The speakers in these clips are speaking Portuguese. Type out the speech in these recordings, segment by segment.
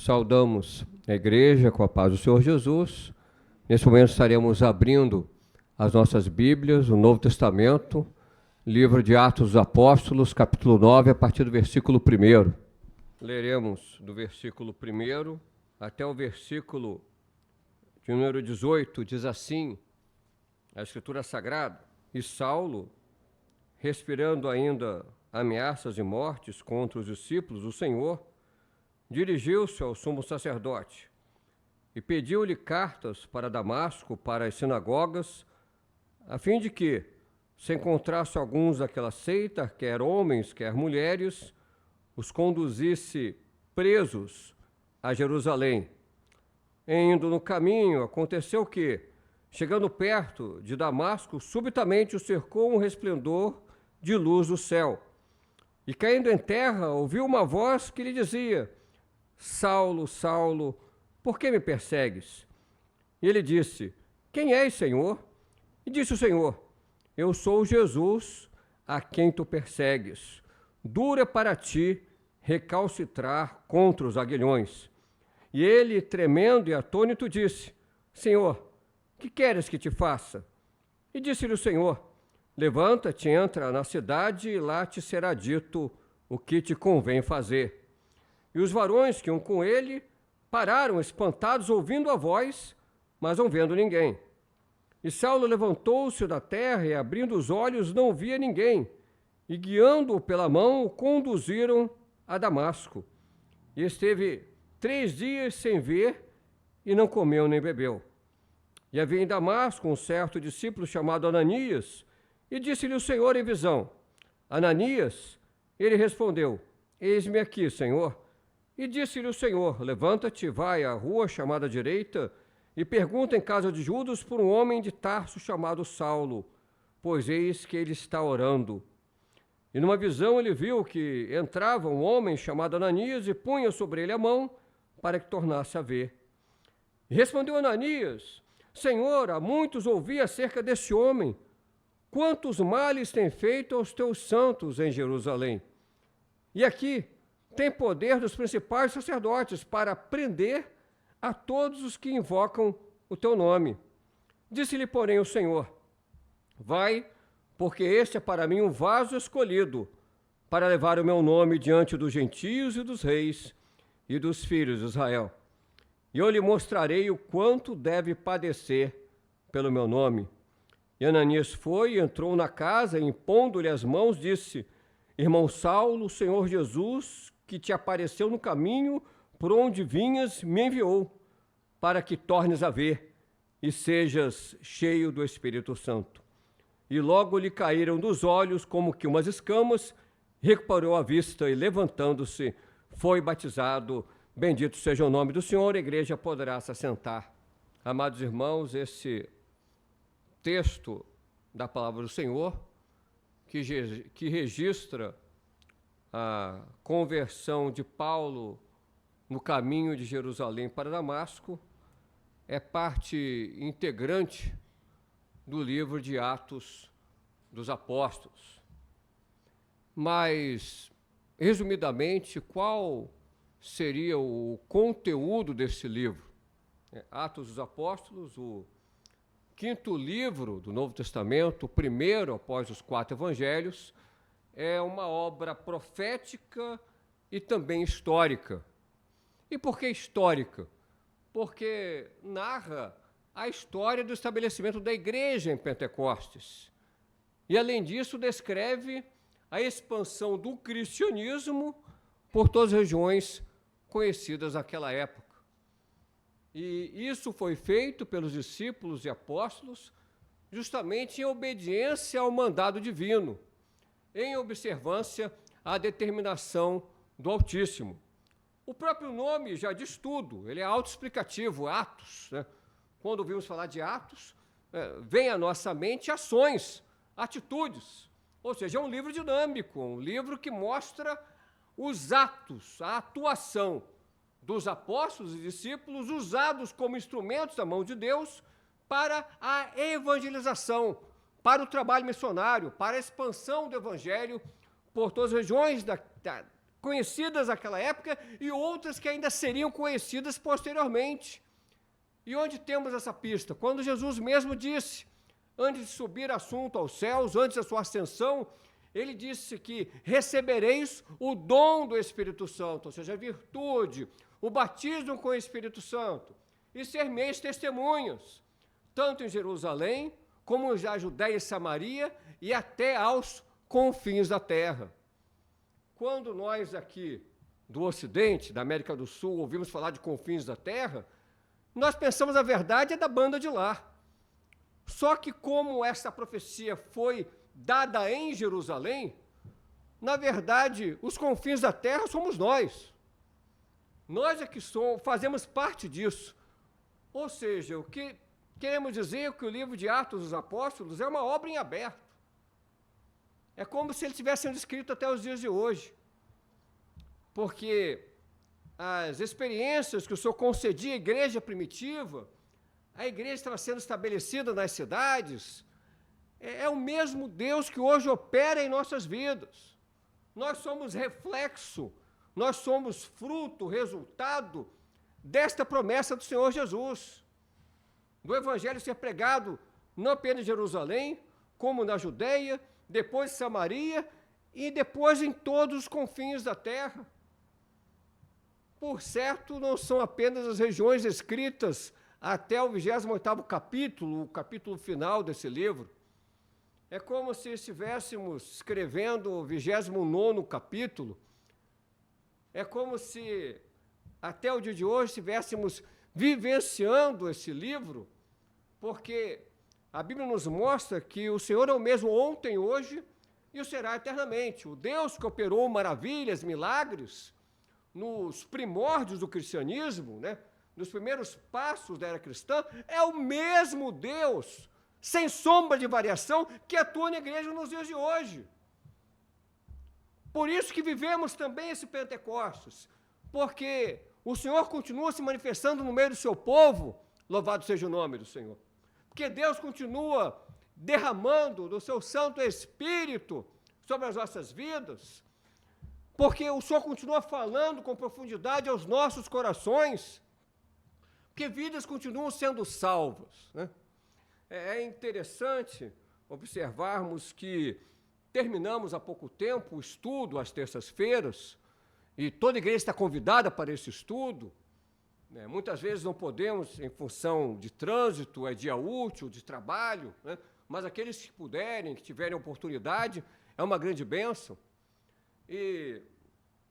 Saudamos a igreja com a paz do Senhor Jesus. Nesse momento estaremos abrindo as nossas Bíblias, o Novo Testamento, livro de Atos dos Apóstolos, capítulo 9, a partir do versículo 1. Leremos do versículo 1 até o versículo de número 18, diz assim, a Escritura Sagrada: E Saulo, respirando ainda ameaças de mortes contra os discípulos do Senhor, dirigiu-se ao sumo sacerdote e pediu-lhe cartas para Damasco, para as sinagogas, a fim de que, se encontrasse alguns daquela seita, quer homens, quer mulheres, os conduzisse presos a Jerusalém. Indo no caminho, aconteceu que, chegando perto de Damasco, subitamente o cercou um resplendor de luz do céu. E caindo em terra, ouviu uma voz que lhe dizia: Saulo, Saulo, por que me persegues? E ele disse: Quem és, Senhor? E disse o Senhor: Eu sou Jesus, a quem tu persegues. Dura para ti recalcitrar contra os aguilhões. E ele, tremendo e atônito, disse: Senhor, que queres que te faça? E disse-lhe o Senhor: Levanta-te, entra na cidade, e lá te será dito o que te convém fazer. E os varões que iam com ele pararam espantados, ouvindo a voz, mas não vendo ninguém. E Saulo levantou-se da terra e, abrindo os olhos, não via ninguém. E, guiando-o pela mão, o conduziram a Damasco. E esteve 3 dias sem ver, e não comeu nem bebeu. E havia em Damasco um certo discípulo chamado Ananias, e disse-lhe o Senhor em visão: Ananias? Ele respondeu: Eis-me aqui, Senhor. E disse-lhe o Senhor: Levanta-te, vai à rua chamada direita, e pergunta em casa de Judas por um homem de Tarso chamado Saulo, pois eis que ele está orando. E numa visão ele viu que entrava um homem chamado Ananias e punha sobre ele a mão para que tornasse a ver. E respondeu Ananias: Senhor, há muitos ouvi acerca desse homem. Quantos males tem feito aos teus santos em Jerusalém? E aqui tem poder dos principais sacerdotes para prender a todos os que invocam o teu nome. Disse-lhe, porém, o Senhor: Vai, porque este é para mim um vaso escolhido, para levar o meu nome diante dos gentios e dos reis e dos filhos de Israel. E eu lhe mostrarei o quanto deve padecer pelo meu nome. E Ananias foi e entrou na casa, e impondo-lhe as mãos, disse: Irmão Saulo, o Senhor Jesus, que te apareceu no caminho por onde vinhas, me enviou, para que tornes a ver e sejas cheio do Espírito Santo. E logo lhe caíram dos olhos como que umas escamas, recuperou a vista e, levantando-se, foi batizado. Bendito seja o nome do Senhor. A igreja poderá se assentar. Amados irmãos, esse texto da palavra do Senhor, que registra a conversão de Paulo no caminho de Jerusalém para Damasco, é parte integrante do livro de Atos dos Apóstolos. Mas, resumidamente, qual seria o conteúdo desse livro? Atos dos Apóstolos, o 5º livro do Novo Testamento, o primeiro após os 4 evangelhos, é uma obra profética e também histórica. E por que histórica? Porque narra a história do estabelecimento da igreja em Pentecostes. E, além disso, descreve a expansão do cristianismo por todas as regiões conhecidas naquela época. E isso foi feito pelos discípulos e apóstolos justamente em obediência ao mandado divino, em observância à determinação do Altíssimo. O próprio nome já diz tudo, ele é autoexplicativo, Atos, né? Quando ouvimos falar de Atos, vem à nossa mente ações, atitudes, ou seja, é um livro dinâmico, um livro que mostra os atos, a atuação dos apóstolos e discípulos usados como instrumentos da mão de Deus para a evangelização, para o trabalho missionário, para a expansão do evangelho por todas as regiões conhecidas naquela época e outras que ainda seriam conhecidas posteriormente. E onde temos essa pista? Quando Jesus mesmo disse, antes de subir assunto aos céus, antes da sua ascensão, ele disse que recebereis o dom do Espírito Santo, ou seja, a virtude, o batismo com o Espírito Santo, e ser meus testemunhas, tanto em Jerusalém, como na Judéia e Samaria, e até aos confins da terra. Quando nós aqui do Ocidente, da América do Sul, ouvimos falar de confins da terra, nós pensamos a verdade é da banda de lá. Só que como essa profecia foi dada em Jerusalém, na verdade, os confins da terra somos nós. Nós é que fazemos parte disso. Ou seja, o que queremos dizer é que o livro de Atos dos Apóstolos é uma obra em aberto. É como se ele tivesse sido escrito até os dias de hoje. Porque as experiências que o Senhor concedia à igreja primitiva, a igreja estava sendo estabelecida nas cidades, é o mesmo Deus que hoje opera em nossas vidas. Nós somos reflexo, nós somos fruto, resultado desta promessa do Senhor Jesus. Do Evangelho ser pregado não apenas em Jerusalém, como na Judéia, depois em Samaria e depois em todos os confins da terra. Por certo, não são apenas as regiões descritas até o 28º capítulo, o capítulo final desse livro. É como se estivéssemos escrevendo o 29º capítulo. É como se até o dia de hoje estivéssemos vivenciando esse livro, porque a Bíblia nos mostra que o Senhor é o mesmo ontem, hoje e o será eternamente. O Deus que operou maravilhas, milagres nos primórdios do cristianismo, né, nos primeiros passos da era cristã, é o mesmo Deus, sem sombra de variação, que atua na igreja nos dias de hoje. Por isso que vivemos também esse Pentecostes, porque o Senhor continua se manifestando no meio do seu povo, louvado seja o nome do Senhor. Porque Deus continua derramando do seu Santo Espírito sobre as nossas vidas, porque o Senhor continua falando com profundidade aos nossos corações, porque vidas continuam sendo salvas, né? É interessante observarmos que terminamos há pouco tempo o estudo às terças-feiras, e toda igreja está convidada para esse estudo, né? Muitas vezes não podemos, em função de trânsito, é dia útil, de trabalho, né? Mas aqueles que puderem, que tiverem oportunidade, é uma grande bênção. E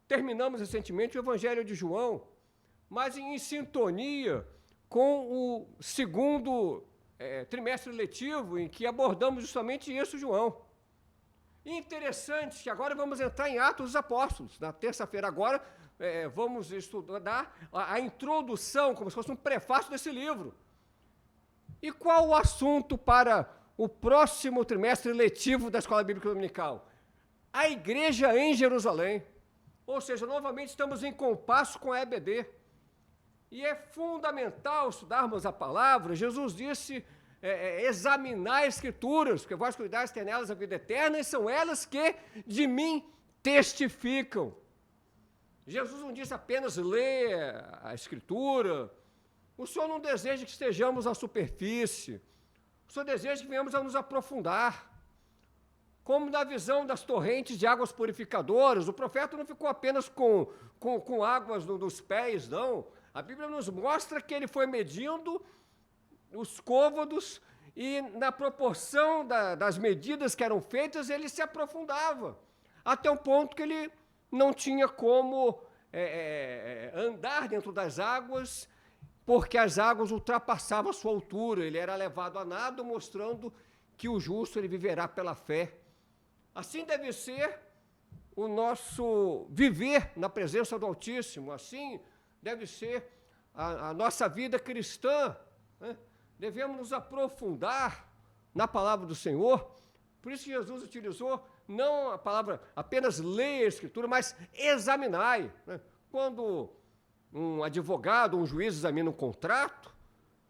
terminamos recentemente o Evangelho de João, mas em sintonia com o segundo trimestre letivo, em que abordamos justamente isso, João. E interessante que agora vamos entrar em Atos dos Apóstolos. Na terça-feira agora vamos estudar a introdução, como se fosse um prefácio desse livro. E qual o assunto para o próximo trimestre letivo da Escola Bíblica Dominical? A igreja em Jerusalém. Ou seja, novamente estamos em compasso com a EBD. E é fundamental estudarmos a palavra. Jesus disse, examinar as Escrituras, porque vós cuidares ter nelas a vida eterna, e são elas que de mim testificam. Jesus não disse apenas ler a Escritura. O Senhor não deseja que estejamos na superfície. O Senhor deseja que venhamos a nos aprofundar. Como na visão das torrentes de águas purificadoras, o profeta não ficou apenas com águas nos pés, não. A Bíblia nos mostra que ele foi medindo os côvados e, na proporção das medidas que eram feitas, ele se aprofundava, até um ponto que ele não tinha como andar dentro das águas, porque as águas ultrapassavam a sua altura, ele era levado a nado, mostrando que o justo ele viverá pela fé. Assim deve ser o nosso viver na presença do Altíssimo, assim deve ser a nossa vida cristã, né? Devemos nos aprofundar na palavra do Senhor. Por isso que Jesus utilizou não a palavra apenas ler a Escritura, mas examinai, né? Quando um advogado, um juiz examina um contrato,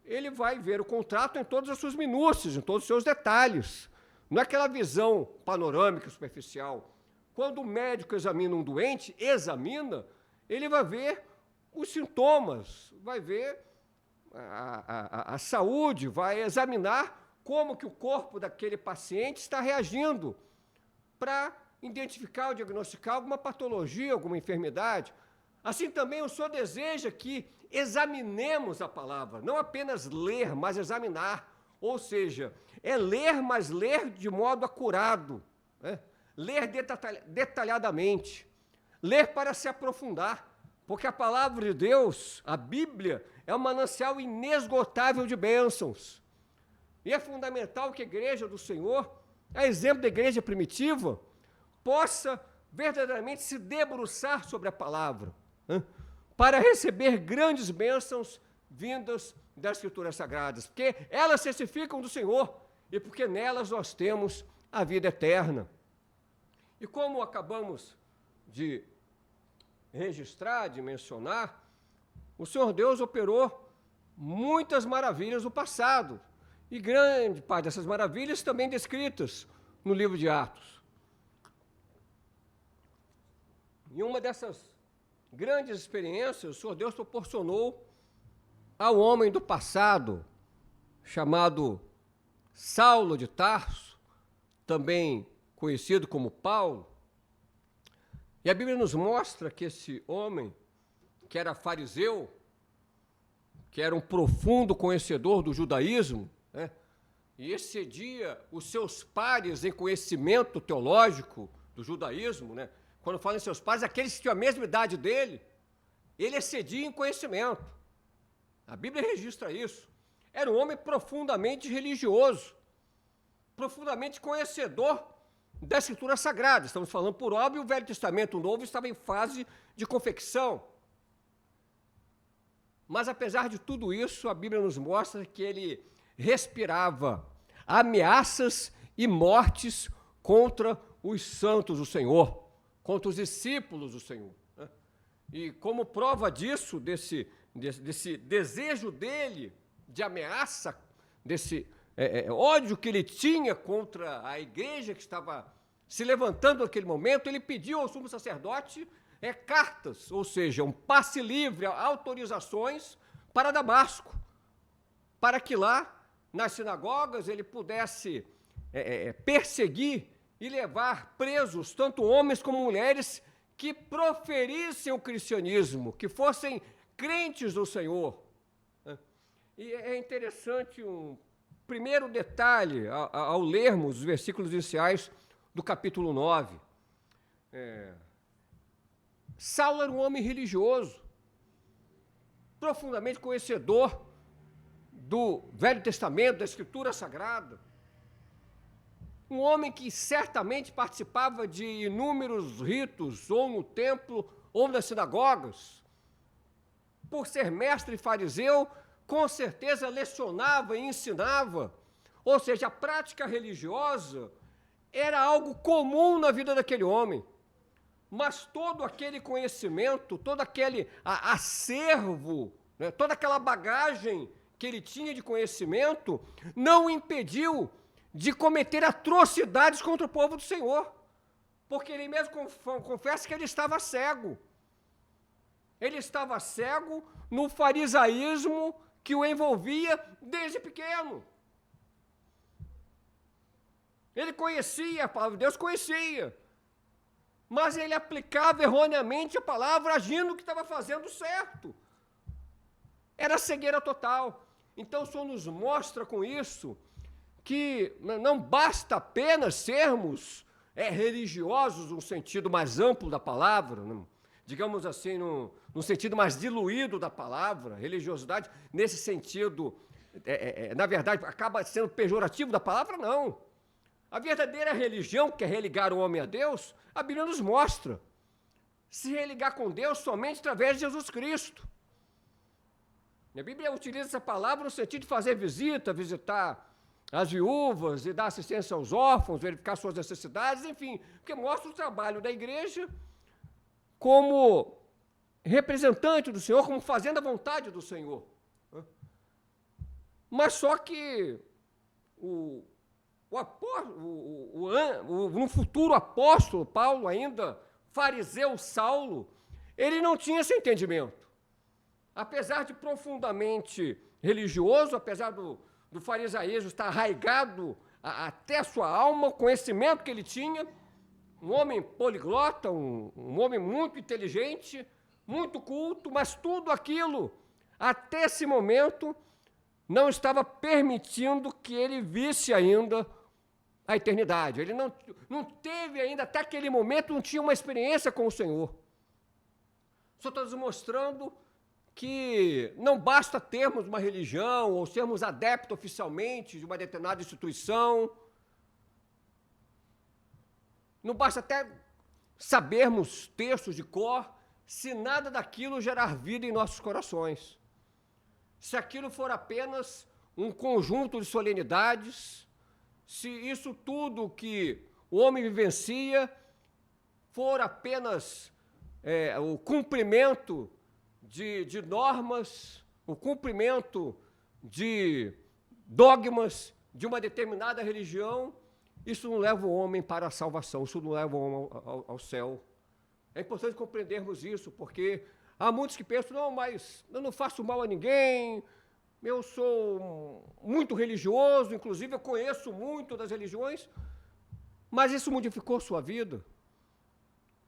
ele vai ver o contrato em todas as suas minúcias, em todos os seus detalhes. Não é aquela visão panorâmica, superficial. quando o médico examina um doente, ele vai ver os sintomas, vai ver a saúde, vai examinar como que o corpo daquele paciente está reagindo para identificar ou diagnosticar alguma patologia, alguma enfermidade. Assim também o Senhor deseja que examinemos a palavra, não apenas ler, mas examinar. Ou seja, é ler, mas ler de modo acurado, né? Ler detalhadamente, ler para se aprofundar, porque a palavra de Deus, a Bíblia, é um manancial inesgotável de bênçãos. E é fundamental que a igreja do Senhor, a exemplo da igreja primitiva, possa verdadeiramente se debruçar sobre a palavra, né, para receber grandes bênçãos vindas das Escrituras Sagradas, porque elas testificam do Senhor e porque nelas nós temos a vida eterna. E como acabamos de registrar, de mencionar, o Senhor Deus operou muitas maravilhas no passado, e grande parte dessas maravilhas também descritas no livro de Atos. E uma dessas grandes experiências, o Senhor Deus proporcionou ao homem do passado, chamado Saulo de Tarso, também conhecido como Paulo. E a Bíblia nos mostra que esse homem, que era fariseu, que era um profundo conhecedor do judaísmo, né, e excedia os seus pares em conhecimento teológico do judaísmo, né? Quando falam em seus pares, aqueles que tinham a mesma idade dele, ele excedia em conhecimento. A Bíblia registra isso. Era um homem profundamente religioso, profundamente conhecedor da Escritura Sagrada. Estamos falando, por óbvio, o Velho Testamento, o Novo estava em fase de confecção. Mas, apesar de tudo isso, a Bíblia nos mostra que ele respirava ameaças e mortes contra os santos do Senhor, contra os discípulos do Senhor. E como prova disso, desse desejo dele de ameaça, desse ódio que ele tinha contra a igreja que estava se levantando naquele momento, ele pediu ao sumo sacerdote cartas, ou seja, um passe livre, autorizações para Damasco, para que lá, nas sinagogas, ele pudesse perseguir e levar presos tanto homens como mulheres que proferissem o cristianismo, que fossem crentes do Senhor. E é interessante um primeiro detalhe ao lermos os versículos iniciais do capítulo 9. Saulo era um homem religioso, profundamente conhecedor do Velho Testamento, da Escritura Sagrada. Um homem que certamente participava de inúmeros ritos, ou no templo, ou nas sinagogas. Por ser mestre fariseu, com certeza lecionava e ensinava. Ou seja, a prática religiosa era algo comum na vida daquele homem. Mas todo aquele conhecimento, todo aquele acervo, né, toda aquela bagagem que ele tinha de conhecimento, não o impediu de cometer atrocidades contra o povo do Senhor, porque ele mesmo confessa que ele estava cego. Ele estava cego no farisaísmo que o envolvia desde pequeno. Ele conhecia a palavra de Deus, conhecia, mas ele aplicava erroneamente a palavra, agindo que estava fazendo certo. Era cegueira total. Então o Senhor nos mostra com isso que não basta apenas sermos religiosos no sentido mais amplo da palavra, digamos assim, no sentido mais diluído da palavra, religiosidade, nesse sentido, na verdade, acaba sendo pejorativo da palavra, não. A verdadeira religião, que é religar o homem a Deus, a Bíblia nos mostra. Se religar com Deus somente através de Jesus Cristo. A Bíblia utiliza essa palavra no sentido de fazer visitar as viúvas e dar assistência aos órfãos, verificar suas necessidades, enfim, porque mostra o trabalho da igreja como representante do Senhor, como fazendo a vontade do Senhor. Mas só que o no futuro apóstolo Paulo, ainda fariseu Saulo, ele não tinha esse entendimento. Apesar de profundamente religioso, apesar do farisaísmo estar arraigado até a sua alma, o conhecimento que ele tinha, um homem poliglota, um homem muito inteligente, muito culto, mas tudo aquilo, até esse momento, não estava permitindo que ele visse ainda a eternidade. Ele não teve ainda, até aquele momento, não tinha uma experiência com o Senhor. Só está nos mostrando que não basta termos uma religião ou sermos adeptos oficialmente de uma determinada instituição, não basta até sabermos textos de cor, se nada daquilo gerar vida em nossos corações. Se aquilo for apenas um conjunto de solenidades, se isso tudo que o homem vivencia for apenas o cumprimento de normas, o cumprimento de dogmas de uma determinada religião, isso não leva o homem para a salvação, isso não leva o homem ao céu. É importante compreendermos isso, porque há muitos que pensam, não, mas eu não faço mal a ninguém, eu sou muito religioso, inclusive eu conheço muito das religiões, mas isso modificou sua vida?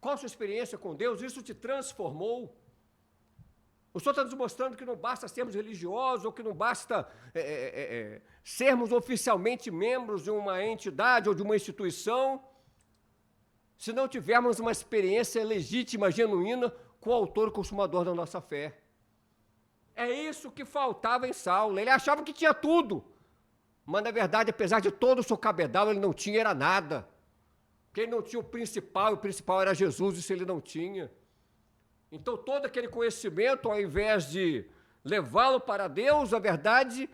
Qual a sua experiência com Deus? Isso te transformou? O Senhor está nos mostrando que não basta sermos religiosos, ou que não basta sermos oficialmente membros de uma entidade ou de uma instituição, se não tivermos uma experiência legítima, genuína, com o autor e consumador da nossa fé. É isso que faltava em Saulo. Ele achava que tinha tudo, mas na verdade, apesar de todo o seu cabedal, ele não tinha era nada. Porque ele não tinha o principal era Jesus, isso ele não tinha. Então, todo aquele conhecimento, ao invés de levá-lo para Deus, na verdade,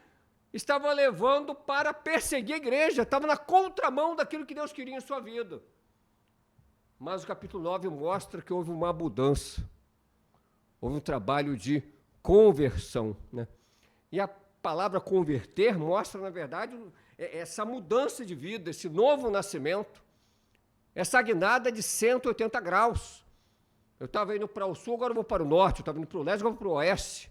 estava levando para perseguir a igreja, estava na contramão daquilo que Deus queria em sua vida. Mas o capítulo 9 mostra que houve uma mudança, houve um trabalho de conversão, né? E a palavra converter mostra, na verdade, essa mudança de vida, esse novo nascimento, essa guinada de 180 graus. Eu estava indo para o sul, agora eu vou para o norte, eu estava indo para o leste, agora eu vou para o oeste.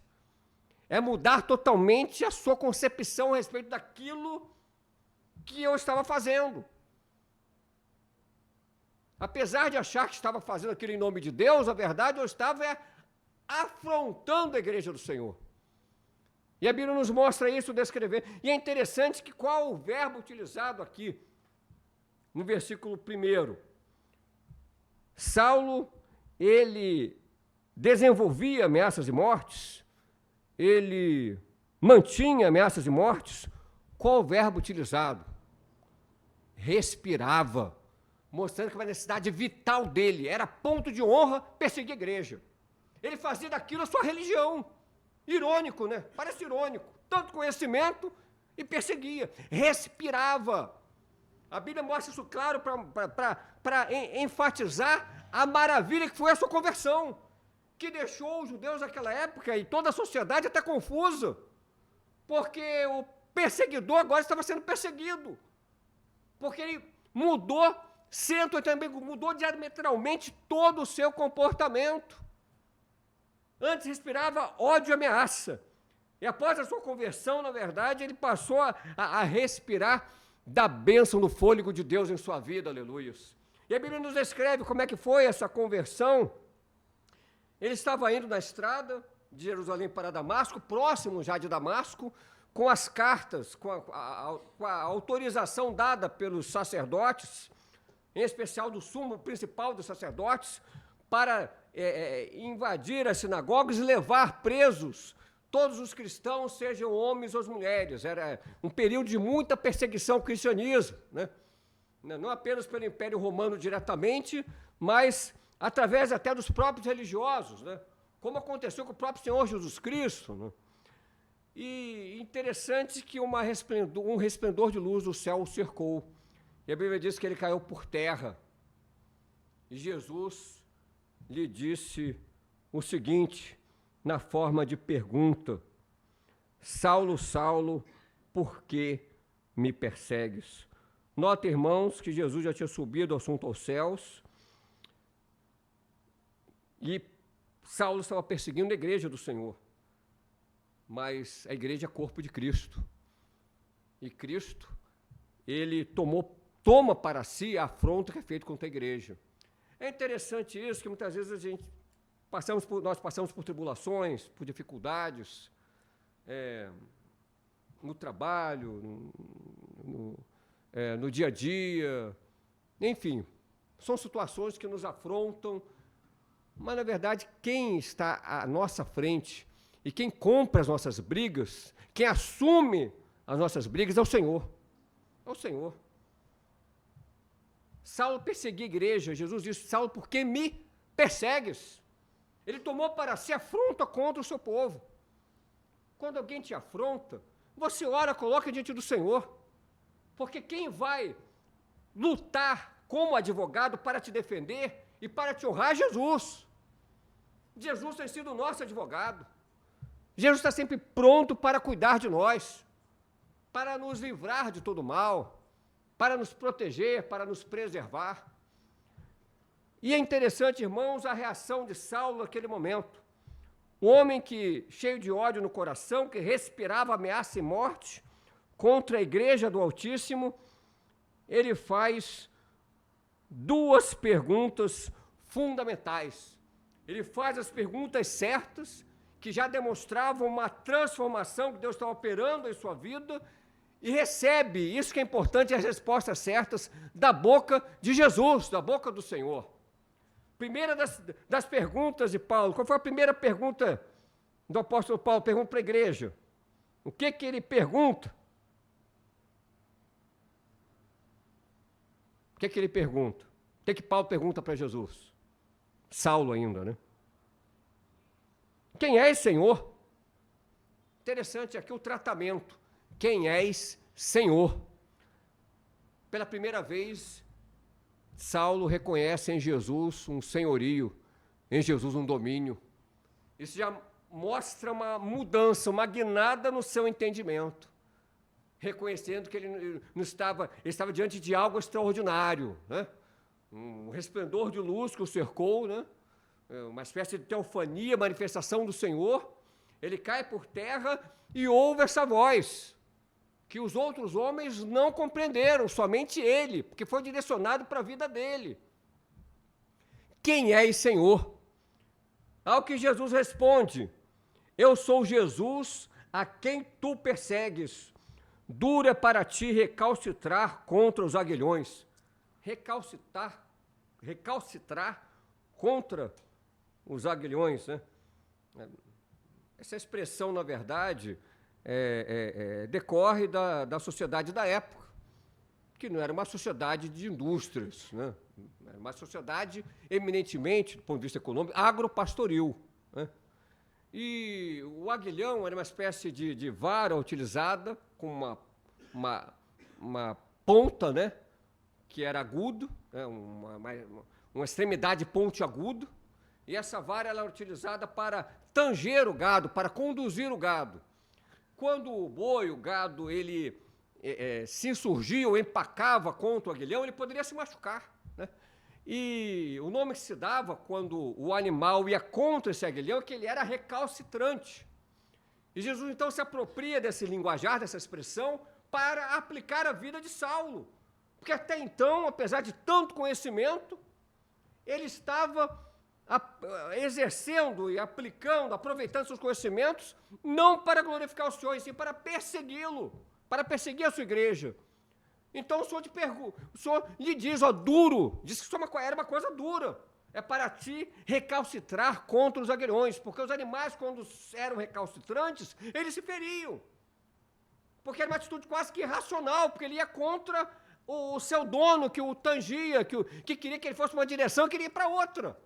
É mudar totalmente a sua concepção a respeito daquilo que eu estava fazendo. Apesar de achar que estava fazendo aquilo em nome de Deus, na verdade eu estava afrontando a igreja do Senhor. E a Bíblia nos mostra isso, descrever. E é interessante que qual o verbo utilizado aqui, no versículo 1. Saulo, ele desenvolvia ameaças de mortes, ele mantinha ameaças de mortes. Qual o verbo utilizado? Respirava, mostrando que a necessidade vital dele era ponto de honra perseguir a igreja. Ele fazia daquilo a sua religião. Irônico, né? Parece irônico. Tanto conhecimento e perseguia. Respirava. A Bíblia mostra isso claro para enfatizar a maravilha que foi a sua conversão, que deixou os judeus naquela época e toda a sociedade até confusa, porque o perseguidor agora estava sendo perseguido, porque ele mudou diametralmente todo o seu comportamento. Antes respirava ódio e ameaça, e após a sua conversão, na verdade, ele passou a respirar da bênção do fôlego de Deus em sua vida, aleluias. E a Bíblia nos descreve como é que foi essa conversão. Ele estava indo na estrada de Jerusalém para Damasco, próximo já de Damasco, com as cartas, com a autorização dada pelos sacerdotes, em especial do sumo principal dos sacerdotes, para invadir as sinagogas e levar presos todos os cristãos, sejam homens ou mulheres. Era um período de muita perseguição ao cristianismo, né? Não apenas pelo Império Romano diretamente, mas através até dos próprios religiosos, né? Como aconteceu com o próprio Senhor Jesus Cristo, né? E interessante que um resplendor de luz do céu o cercou, e a Bíblia diz que ele caiu por terra, e Jesus lhe disse o seguinte, na forma de pergunta: Saulo, Saulo, por que me persegues? Nota, irmãos, que Jesus já tinha subido assunto aos céus e Saulo estava perseguindo a igreja do Senhor. Mas a igreja é corpo de Cristo. E Cristo, ele toma para si a afronta que é feita contra a igreja. É interessante isso, que muitas vezes nós passamos por tribulações, por dificuldades, no trabalho, no dia a dia, enfim, são situações que nos afrontam, mas na verdade quem está à nossa frente e quem compra as nossas brigas, quem assume as nossas brigas é o Senhor. É o Senhor. Saulo perseguia a igreja. Jesus disse: Saulo, por que me persegues? Ele tomou para si afronta contra o seu povo. Quando alguém te afronta, você ora, coloca diante do Senhor. Porque quem vai lutar como advogado para te defender e para te honrar é Jesus. Jesus tem sido o nosso advogado. Jesus está sempre pronto para cuidar de nós, para nos livrar de todo mal, para nos proteger, para nos preservar. E é interessante, irmãos, a reação de Saulo naquele momento. Um homem cheio de ódio no coração, que respirava ameaça e morte contra a igreja do Altíssimo, ele faz duas perguntas fundamentais. Ele faz as perguntas certas, que já demonstravam uma transformação que Deus está operando em sua vida, e recebe, isso que é importante, as respostas certas da boca de Jesus, da boca do Senhor. Primeira das perguntas de Paulo, qual foi a primeira pergunta do apóstolo Paulo? Pergunta para a igreja. O que ele pergunta? O que ele pergunta? O que Paulo pergunta para Jesus? Saulo ainda, né? Quem és, Senhor? Interessante aqui o tratamento. Quem és, Senhor? Pela primeira vez, Saulo reconhece em Jesus um senhorio, em Jesus um domínio. Isso já mostra uma mudança, uma guinada no seu entendimento, reconhecendo que ele estava diante de algo extraordinário, né? Um resplendor de luz que o cercou, né? Uma espécie de teofania, manifestação do Senhor. Ele cai por terra e ouve essa voz, que os outros homens não compreenderam, somente ele, porque foi direcionado para a vida dele. Quem és, Senhor? Ao que Jesus responde: eu sou Jesus a quem tu persegues. Dura para ti recalcitrar contra os aguilhões. Recalcitrar contra os aguilhões, né? Essa expressão, na verdade, decorre da sociedade da época, que não era uma sociedade de indústrias, né? Era uma sociedade eminentemente, do ponto de vista econômico, agropastoril, né? E o aguilhão era uma espécie de vara utilizada com uma ponta, né, que era agudo, né, uma extremidade pontiagudo, e essa vara ela era utilizada para tanger o gado, para conduzir o gado. Quando o boi, o gado, ele se insurgia ou empacava contra o aguilhão, ele poderia se machucar, né? E o nome que se dava quando o animal ia contra esse aguilhão é que ele era recalcitrante. E Jesus então se apropria desse linguajar, dessa expressão, para aplicar a vida de Saulo. Porque até então, apesar de tanto conhecimento, ele estava exercendo e aplicando, aproveitando seus conhecimentos, não para glorificar o Senhor, e sim para persegui-lo, para perseguir a sua igreja. Então o Senhor lhe diz, duro, diz que isso era uma coisa dura, é para ti recalcitrar contra os aguilhões, porque os animais, quando eram recalcitrantes, eles se feriam, porque era uma atitude quase que irracional, porque ele ia contra o seu dono, que o tangia, que queria que ele fosse uma direção, queria ir para outra.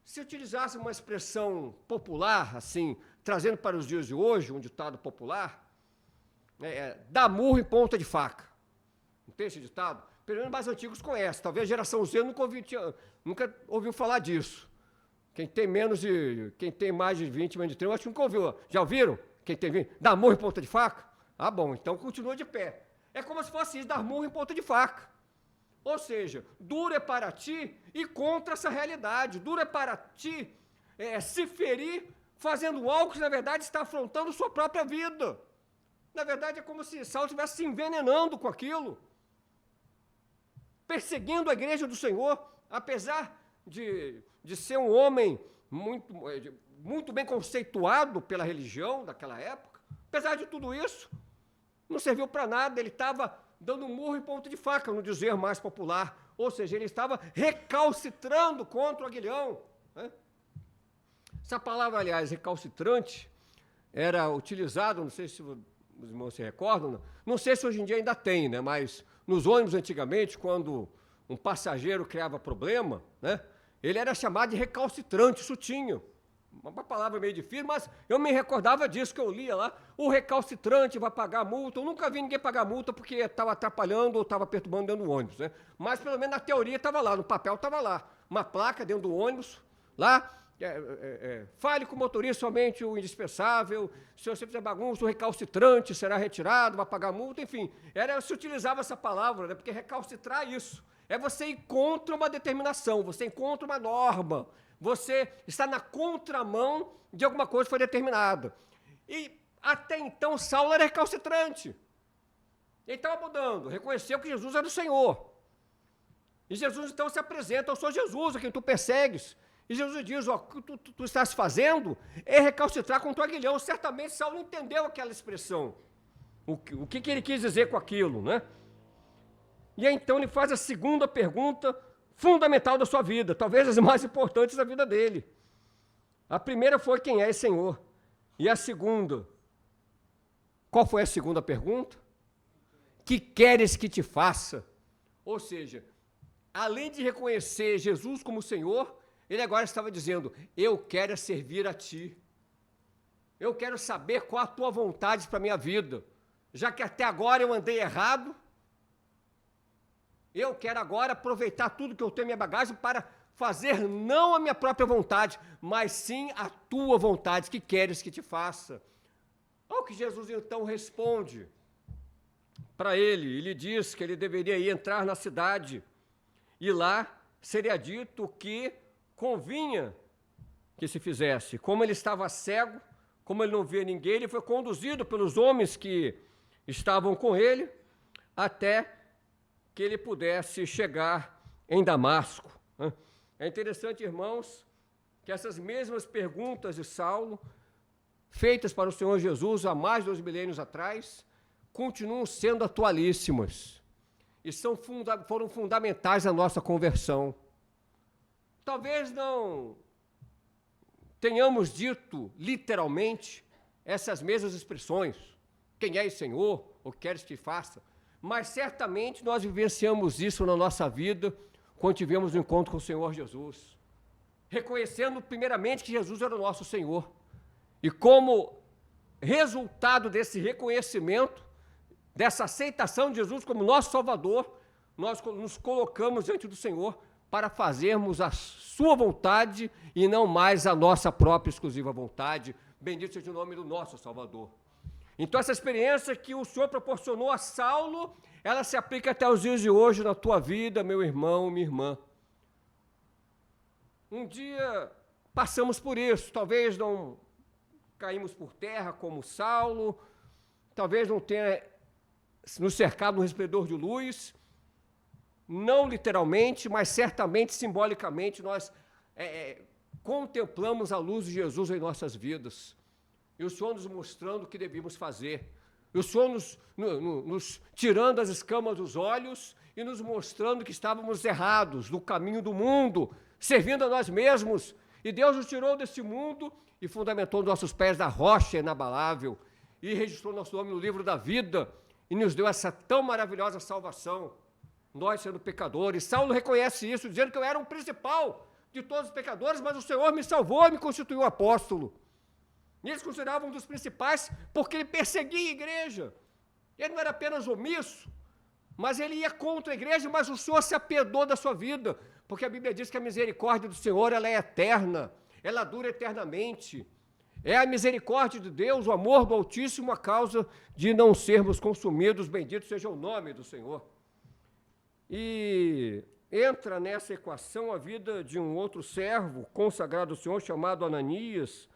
Se utilizasse uma expressão popular, assim, trazendo para os dias de hoje, um ditado popular, dá murro em ponta de faca. Não tem esse ditado? Pelo menos mais antigos conhecem. Talvez a geração Z nunca ouviu falar disso. Quem tem mais de 20, menos de 30, acho que nunca ouviu. Já ouviram? Quem tem 20? Dá murro em ponta de faca? Ah, bom, então continua de pé. É como se fosse isso, dar murro em ponta de faca. Ou seja, duro é para ti ir contra essa realidade. Duro é para ti se ferir fazendo algo que, na verdade, está afrontando sua própria vida. Na verdade, é como se Saulo estivesse se envenenando com aquilo, perseguindo a igreja do Senhor, apesar de ser um homem muito bem conceituado pela religião daquela época. Apesar de tudo isso, não serviu para nada, ele estava dando um murro em ponta de faca, no dizer mais popular, ou seja, ele estava recalcitrando contra o aguilhão, né? Essa palavra, aliás, recalcitrante, era utilizada, não sei se os irmãos se recordam, não sei se hoje em dia ainda tem, né? Mas nos ônibus antigamente, quando um passageiro criava problema, né? Ele era chamado de recalcitrante, isso tinha. Uma palavra meio difícil, mas eu me recordava disso que eu lia lá. O recalcitrante vai pagar multa. Eu nunca vi ninguém pagar multa porque estava atrapalhando ou estava perturbando dentro do ônibus, né? Mas pelo menos na teoria estava lá, no papel estava lá. Uma placa dentro do ônibus, lá, fale com o motorista somente o indispensável. Se você fizer bagunça, o recalcitrante será retirado, vai pagar multa, enfim. Se utilizava essa palavra, né? Porque recalcitrar é isso. É você ir contra uma determinação, você encontra uma norma, você está na contramão de alguma coisa que foi determinada. E até então Saulo era recalcitrante. Ele estava mudando, reconheceu que Jesus era o Senhor. E Jesus então se apresenta: eu sou Jesus, a quem tu persegues. E Jesus diz: ó, o que tu estás fazendo é recalcitrar contra o aguilhão. Certamente Saulo entendeu aquela expressão. O que ele quis dizer com aquilo, né? E aí, então ele faz a segunda pergunta fundamental da sua vida, talvez as mais importantes da vida dele. A primeira foi: quem és, Senhor? E a segunda, qual foi a segunda pergunta? Que queres que te faça? Ou seja, além de reconhecer Jesus como Senhor, ele agora estava dizendo: eu quero servir a ti. Eu quero saber qual a tua vontade para a minha vida. Já que até agora eu andei errado, eu quero agora aproveitar tudo que eu tenho em minha bagagem para fazer não a minha própria vontade, mas sim a tua vontade, que queres que te faça. Ao que Jesus então responde para ele, ele diz que ele deveria ir entrar na cidade, e lá seria dito o que convinha que se fizesse. Como ele estava cego, como ele não via ninguém, ele foi conduzido pelos homens que estavam com ele, até que ele pudesse chegar em Damasco. É interessante, irmãos, que essas mesmas perguntas de Saulo, feitas para o Senhor Jesus há mais de 2 milênios atrás, continuam sendo atualíssimas e foram fundamentais na nossa conversão. Talvez não tenhamos dito literalmente essas mesmas expressões: quem és, Senhor, ou queres que faça? Mas certamente nós vivenciamos isso na nossa vida quando tivemos um encontro com o Senhor Jesus, reconhecendo primeiramente que Jesus era o nosso Senhor. E como resultado desse reconhecimento, dessa aceitação de Jesus como nosso Salvador, nós nos colocamos diante do Senhor para fazermos a sua vontade e não mais a nossa própria exclusiva vontade. Bendito seja o nome do nosso Salvador. Então essa experiência que o Senhor proporcionou a Saulo, ela se aplica até os dias de hoje na tua vida, meu irmão, minha irmã. Um dia passamos por isso, talvez não caímos por terra como Saulo, talvez não tenha nos cercado um resplendor de luz, não literalmente, mas certamente, simbolicamente, nós contemplamos a luz de Jesus em nossas vidas. E o Senhor nos mostrando o que devíamos fazer. E o Senhor nos tirando as escamas dos olhos e nos mostrando que estávamos errados no caminho do mundo, servindo a nós mesmos. E Deus nos tirou desse mundo e fundamentou nossos pés na rocha inabalável e registrou nosso nome no livro da vida e nos deu essa tão maravilhosa salvação, nós sendo pecadores. Saulo reconhece isso, dizendo que eu era um principal de todos os pecadores, mas o Senhor me salvou e me constituiu apóstolo. E eles consideravam um dos principais porque ele perseguia a igreja. Ele não era apenas omisso, mas ele ia contra a igreja, mas o Senhor se apiedou da sua vida, porque a Bíblia diz que a misericórdia do Senhor ela é eterna, ela dura eternamente. É a misericórdia de Deus, o amor do Altíssimo, a causa de não sermos consumidos. Bendito seja o nome do Senhor. E entra nessa equação a vida de um outro servo consagrado ao Senhor, chamado Ananias.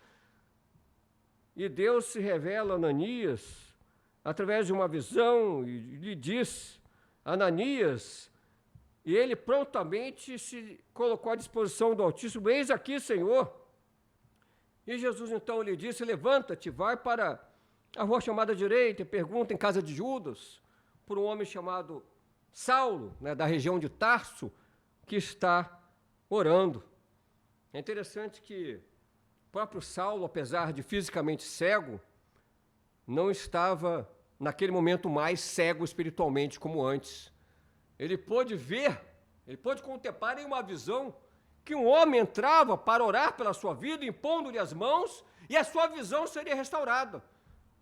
E Deus se revela a Ananias através de uma visão e lhe diz: Ananias, e ele prontamente se colocou à disposição do Altíssimo: eis aqui, Senhor. E Jesus então lhe disse: levanta-te, vai para a rua chamada direita e pergunta em casa de Judas por um homem chamado Saulo, da região de Tarso, que está orando. É interessante que o próprio Saulo, apesar de fisicamente cego, não estava naquele momento mais cego espiritualmente como antes. Ele pôde ver, ele pôde contemplar em uma visão que um homem entrava para orar pela sua vida, impondo-lhe as mãos, e a sua visão seria restaurada,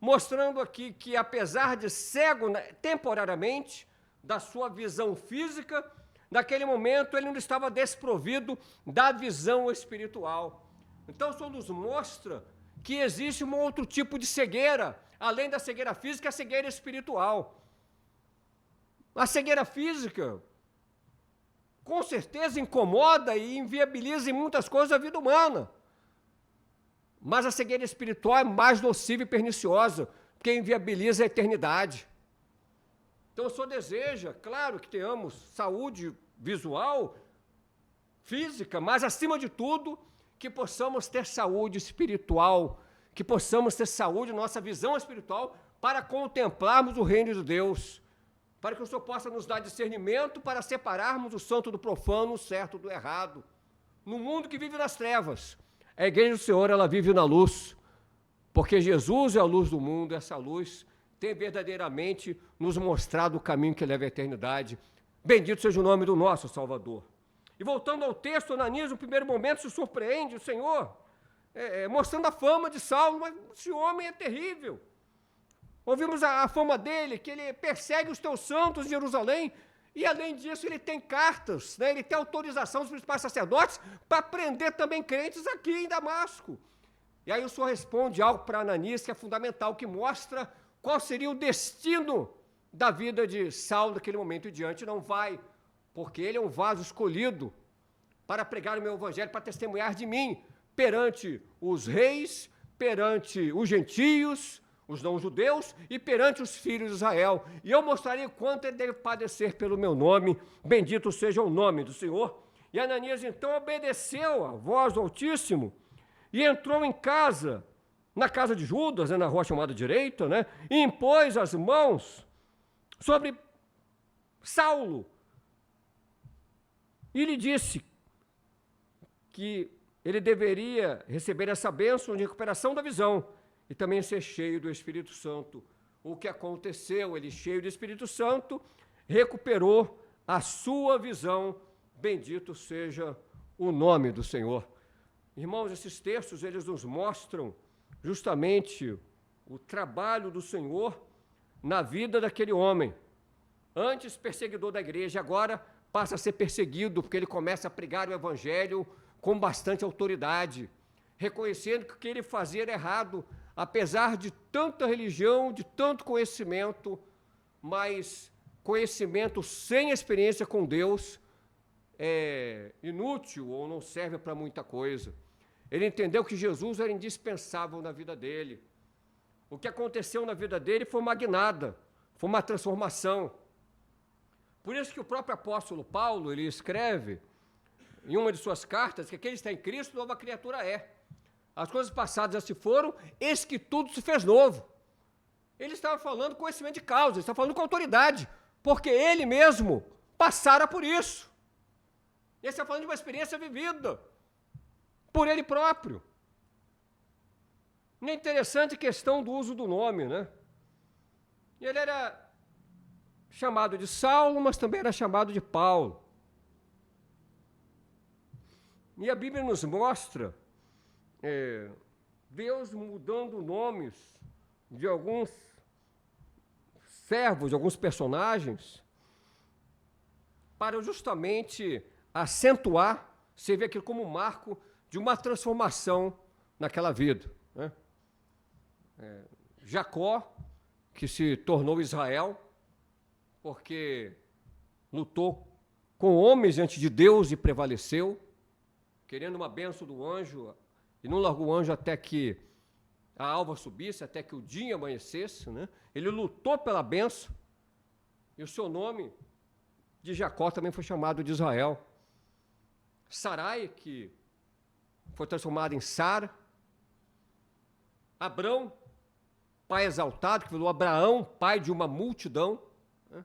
mostrando aqui que, apesar de cego temporariamente da sua visão física, naquele momento ele não estava desprovido da visão espiritual. Então, isso nos mostra que existe um outro tipo de cegueira, além da cegueira física, a cegueira espiritual. A cegueira física, com certeza, incomoda e inviabiliza em muitas coisas a vida humana. Mas a cegueira espiritual é mais nociva e perniciosa, porque inviabiliza a eternidade. Então, o Senhor deseja, claro, que tenhamos saúde visual, física, mas, acima de tudo, que possamos ter saúde espiritual, que possamos ter saúde, nossa visão espiritual, para contemplarmos o reino de Deus, para que o Senhor possa nos dar discernimento para separarmos o santo do profano, o certo do errado. No mundo que vive nas trevas, a igreja do Senhor, ela vive na luz, porque Jesus é a luz do mundo, essa luz tem verdadeiramente nos mostrado o caminho que leva à eternidade. Bendito seja o nome do nosso Salvador. E voltando ao texto, Ananias, no primeiro momento, se surpreende o Senhor, mostrando a fama de Saulo, mas esse homem é terrível. Ouvimos a fama dele, que ele persegue os teus santos em Jerusalém, e além disso ele tem cartas, ele tem autorização dos principais sacerdotes para prender também crentes aqui em Damasco. E aí o Senhor responde algo para Ananias que é fundamental, que mostra qual seria o destino da vida de Saulo naquele momento em diante. Não vai, porque ele é um vaso escolhido para pregar o meu evangelho, para testemunhar de mim perante os reis, perante os gentios, os não-judeus e perante os filhos de Israel. E eu mostrarei quanto ele deve padecer pelo meu nome. Bendito seja o nome do Senhor. E Ananias então obedeceu à voz do Altíssimo e entrou em casa, na casa de Judas, na rua chamada direita, e impôs as mãos sobre Saulo e lhe disse que ele deveria receber essa bênção de recuperação da visão e também ser cheio do Espírito Santo. O que aconteceu? Ele, cheio do Espírito Santo, recuperou a sua visão. Bendito seja o nome do Senhor. Irmãos, esses textos, eles nos mostram justamente o trabalho do Senhor na vida daquele homem. Antes perseguidor da igreja, agora passa a ser perseguido, porque ele começa a pregar o evangelho com bastante autoridade, reconhecendo que o que ele fazia era errado, apesar de tanta religião, de tanto conhecimento, mas conhecimento sem experiência com Deus é inútil ou não serve para muita coisa. Ele entendeu que Jesus era indispensável na vida dele. O que aconteceu na vida dele foi uma guinada, foi uma transformação. Por isso que o próprio apóstolo Paulo, ele escreve em uma de suas cartas que aquele que está em Cristo, nova criatura é. As coisas passadas já se foram, eis que tudo se fez novo. Ele estava falando com conhecimento de causa, ele estava falando com autoridade, porque ele mesmo passara por isso. Ele está falando de uma experiência vivida por ele próprio. E é interessante a questão do uso do nome, Ele era chamado de Saulo, mas também era chamado de Paulo. E a Bíblia nos mostra Deus mudando nomes de alguns servos, de alguns personagens, para justamente acentuar, você vê aquilo como um marco de uma transformação naquela vida. né? Jacó, que se tornou Israel, porque lutou com homens diante de Deus e prevaleceu, querendo uma bênção do anjo, e não largou o anjo até que a alva subisse, até que o dia amanhecesse, né? Ele lutou pela bênção, e o seu nome de Jacó também foi chamado de Israel. Sarai, que foi transformada em Sara. Abrão, pai exaltado, que virou Abraão, pai de uma multidão, né?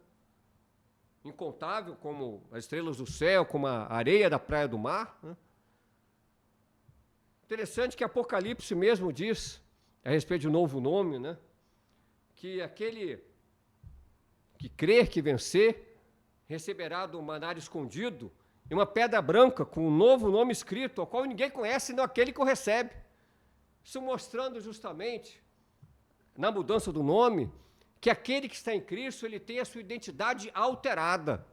Incontável, como as estrelas do céu, como a areia da praia do mar, né? Interessante que Apocalipse mesmo diz, a respeito de um novo nome, né? Que aquele que crer, que vencer, receberá do maná escondido e uma pedra branca com um novo nome escrito, ao qual ninguém conhece, senão aquele que o recebe. Isso mostrando justamente, na mudança do nome, que aquele que está em Cristo, ele tem a sua identidade alterada.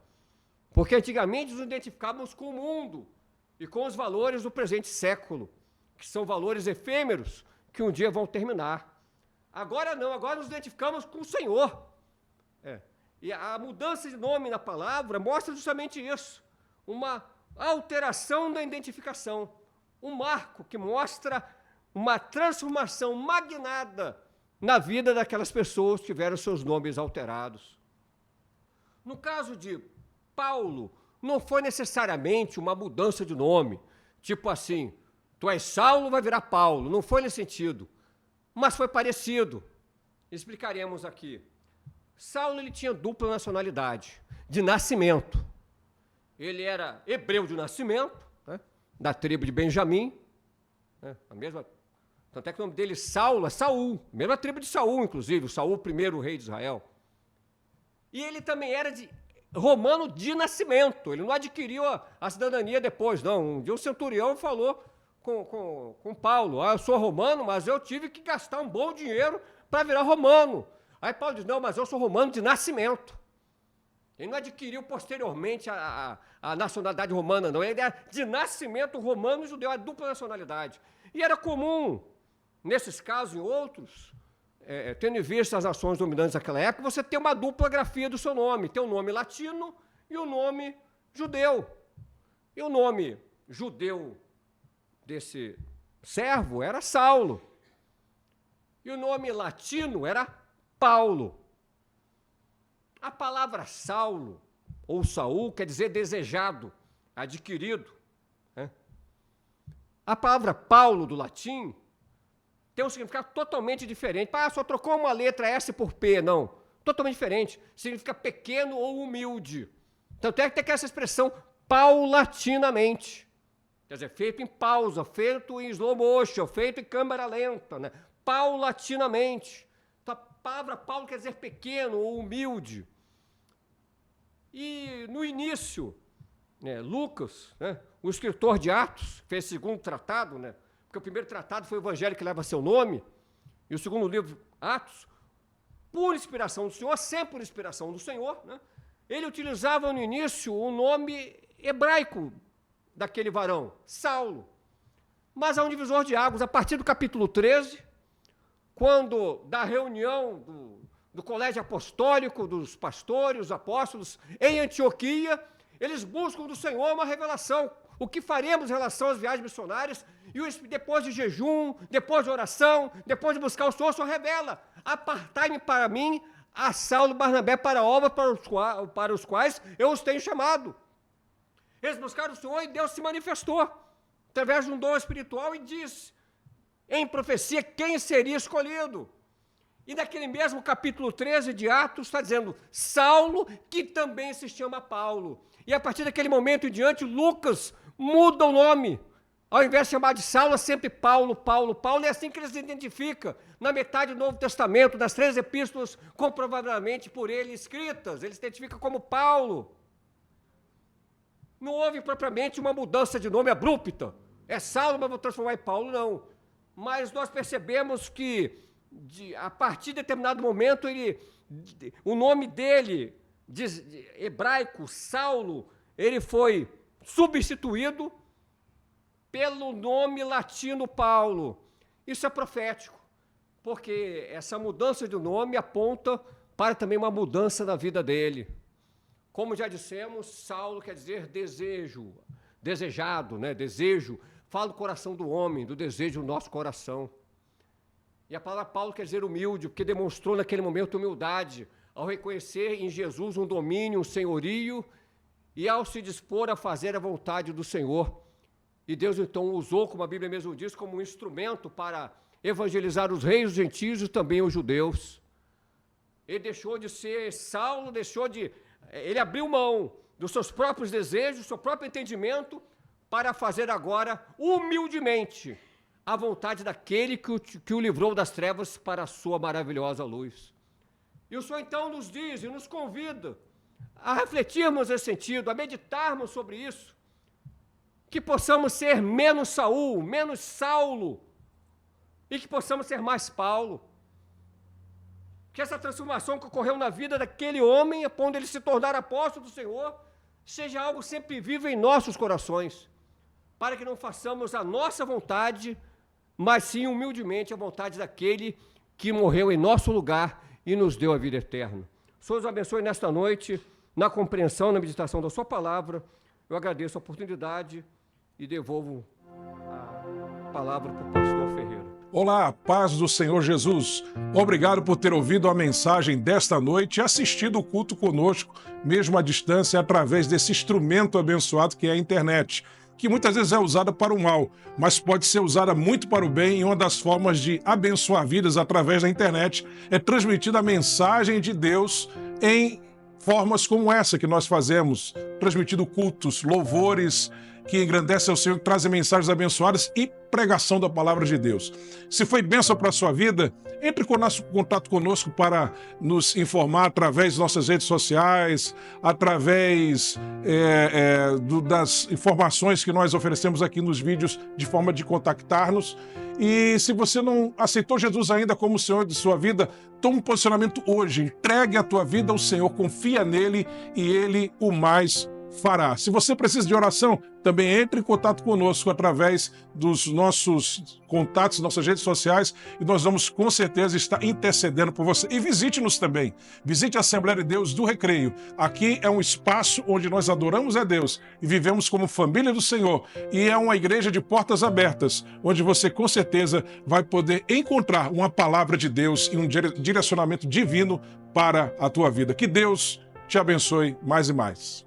Porque antigamente nos identificávamos com o mundo e com os valores do presente século, que são valores efêmeros, que um dia vão terminar. Agora não, agora nos identificamos com o Senhor. E a mudança de nome na palavra mostra justamente isso, uma alteração da identificação, um marco que mostra uma transformação magnada na vida daquelas pessoas que tiveram seus nomes alterados. No caso de Paulo, não foi necessariamente uma mudança de nome, tipo assim, tu és Saulo, vai virar Paulo, não foi nesse sentido, mas foi parecido. Explicaremos aqui. Saulo, ele tinha dupla nacionalidade, de nascimento. Ele era hebreu de nascimento, né, da tribo de Benjamim, né, a mesma, tanto é que o nome dele Saulo é Saul, mesma tribo de Saul, inclusive, o Saul, o primeiro rei de Israel. E ele também era romano de nascimento, ele não adquiriu a cidadania depois, não. Um dia um centurião falou com Paulo, eu sou romano, mas eu tive que gastar um bom dinheiro para virar romano. Aí Paulo diz, não, mas eu sou romano de nascimento. Ele não adquiriu posteriormente a nacionalidade romana, não. Ele era de nascimento romano e judeu, a dupla nacionalidade. E era comum, nesses casos e em outros, tendo em vista as nações dominantes daquela época, você ter uma dupla grafia do seu nome. Ter o nome latino e o nome judeu. E o nome judeu desse servo era Saulo. E o nome latino era Paulo. A palavra Saulo, ou Saul, quer dizer desejado, adquirido, né? A palavra Paulo, do latim, tem um significado totalmente diferente. Só trocou uma letra S por P, não. Totalmente diferente. Significa pequeno ou humilde. Tanto é que tem essa expressão paulatinamente. Quer dizer, feito em pausa, feito em slow motion, feito em câmera lenta, né? Paulatinamente. Então, a palavra Paulo quer dizer pequeno ou humilde. E no início, né, Lucas, né, o escritor de Atos, fez o segundo tratado, né, porque o primeiro tratado foi o Evangelho que leva seu nome, e o segundo livro, Atos, por inspiração do Senhor, sempre por inspiração do Senhor, né, ele utilizava no início o nome hebraico daquele varão, Saulo. Mas há um divisor de águas, a partir do capítulo 13, quando da reunião do colégio apostólico, dos pastores, dos apóstolos, em Antioquia, eles buscam do Senhor uma revelação. O que faremos em relação às viagens missionárias? E depois de jejum, depois de oração, depois de buscar o Senhor revela. Apartai-me para mim a Saulo e Barnabé para a obra para os quais eu os tenho chamado. Eles buscaram o Senhor e Deus se manifestou através de um dom espiritual e disse, em profecia, quem seria escolhido. E naquele mesmo capítulo 13 de Atos está dizendo, Saulo, que também se chama Paulo. E a partir daquele momento em diante, Lucas muda o nome. Ao invés de chamar de Saulo, é sempre Paulo, Paulo, Paulo. É assim que ele se identifica na metade do Novo Testamento, das 3 epístolas, comprovavelmente por ele escritas. Ele se identifica como Paulo. Não houve propriamente uma mudança de nome abrupta. É Saulo, mas vou transformar em Paulo, não. Mas nós percebemos que, a partir de determinado momento, o nome dele, hebraico, Saulo, ele foi substituído pelo nome latino Paulo. Isso é profético, porque essa mudança de nome aponta para também uma mudança na vida dele. Como já dissemos, Saulo quer dizer desejo, desejado, né? Desejo, fala do coração do homem, do desejo do nosso coração. E a palavra Paulo quer dizer humilde, porque demonstrou naquele momento humildade, ao reconhecer em Jesus um domínio, um senhorio, e ao se dispor a fazer a vontade do Senhor. E Deus então o usou, como a Bíblia mesmo diz, como um instrumento para evangelizar os reis, os gentios e também os judeus. Ele deixou de ser Saulo, ele abriu mão dos seus próprios desejos, do seu próprio entendimento, para fazer agora, humildemente, a vontade daquele que o livrou das trevas para a sua maravilhosa luz. E o Senhor então nos diz e nos convida a refletirmos nesse sentido, a meditarmos sobre isso, que possamos ser menos Saul, menos Saulo, e que possamos ser mais Paulo. Que essa transformação que ocorreu na vida daquele homem, a ponto de ele se tornar apóstolo do Senhor, seja algo sempre vivo em nossos corações, para que não façamos a nossa vontade, mas sim humildemente a vontade daquele que morreu em nosso lugar e nos deu a vida eterna. O Senhor nos abençoe nesta noite, na compreensão, na meditação da sua palavra. Eu agradeço a oportunidade e devolvo a palavra para o pastor Ferreira. Olá, paz do Senhor Jesus. Obrigado por ter ouvido a mensagem desta noite e assistido o culto conosco, mesmo à distância, através desse instrumento abençoado que é a internet, que muitas vezes é usada para o mal, mas pode ser usada muito para o bem, e uma das formas de abençoar vidas através da internet é transmitir a mensagem de Deus em formas como essa que nós fazemos, transmitindo cultos, louvores que engrandecem ao Senhor, que trazem mensagens abençoadas e pregação da palavra de Deus. Se foi bênção para a sua vida, entre em contato conosco para nos informar através de nossas redes sociais, através das informações que nós oferecemos aqui nos vídeos, de forma de contactar-nos. E se você não aceitou Jesus ainda como o Senhor de sua vida, tome um posicionamento hoje, entregue a tua vida ao Senhor, confia nele e ele o mais fará. Se você precisa de oração, também entre em contato conosco através dos nossos contatos, nossas redes sociais, e nós vamos com certeza estar intercedendo por você. E visite-nos também. Visite a Assembleia de Deus do Recreio. Aqui é um espaço onde nós adoramos a Deus e vivemos como família do Senhor. E é uma igreja de portas abertas, onde você com certeza vai poder encontrar uma palavra de Deus e um direcionamento divino para a tua vida. Que Deus te abençoe mais e mais.